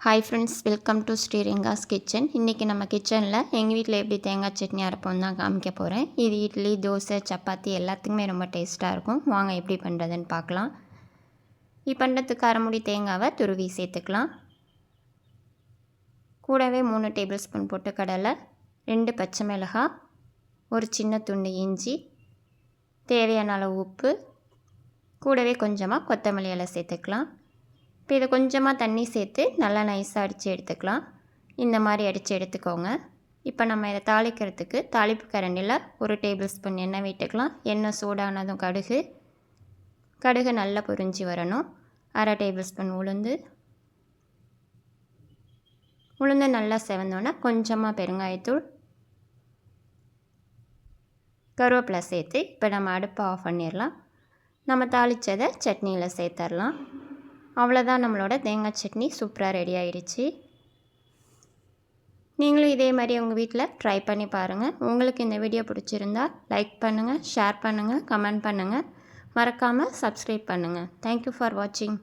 Hi friends, welcome to Sriranga's kitchen. இன்றைக்கி நம்ம கிச்சனில் எங்கள் வீட்டில் எப்படி தேங்காய் சட்னி அரைப்போம் தான் காமிக்க போகிறேன். இது இட்லி, தோசை, சப்பாத்தி எல்லாத்துக்குமே ரொம்ப டேஸ்ட்டாக இருக்கும். வாங்க எப்படி பண்ணுறதுன்னு பார்க்கலாம். பண்ணுறதுக்கு அரைமுடி தேங்காவை துருவி சேர்த்துக்கலாம். கூடவே 3 டேபிள் ஸ்பூன் பொட்டுக்கடலை, 2 பச்சை மிளகாய், ஒரு சின்ன துண்டு இஞ்சி, தேவையான அளவு உப்பு, கூடவே கொஞ்சமாக கொத்தமல்லி இலை சேர்த்துக்கலாம். இப்போ இதை கொஞ்சமாக தண்ணி சேர்த்து நல்லா நைஸாக அடித்து எடுத்துக்கலாம். இந்த மாதிரி அடித்து எடுத்துக்கோங்க. இப்போ நம்ம இதை தாளிக்கிறதுக்கு தாளிப்பு கரண்டியில் 1 டேபிள் ஸ்பூன் எண்ணெய் விட்டுக்கலாம். எண்ணெய் சூடானதும் கடுகு நல்லா பொரிஞ்சு வரணும். 1/2 டேபிள் ஸ்பூன் உளுந்து நல்லா செவந்தோன்னா கொஞ்சமாக பெருங்காயத்தூள், கருவேப்பிலை சேர்த்து இப்போ நம்ம அடுப்பை ஆஃப் பண்ணிடலாம். நம்ம தாளித்ததை சட்னியில் சேர்த்துடலாம். அவ்வளோதான், நம்மளோட தேங்காய் சட்னி சூப்பராக ரெடி ஆகிடுச்சு. நீங்களும் இதே மாதிரி உங்கள் வீட்டில் ட்ரை பண்ணி பாருங்கள். உங்களுக்கு இந்த வீடியோ பிடிச்சிருந்தா லைக் பண்ணுங்கள், ஷேர் பண்ணுங்கள், கமெண்ட் பண்ணுங்கள். மறக்காமல் சப்ஸ்கிரைப் பண்ணுங்கள். தேங்க்யூ ஃபார் வாட்சிங்.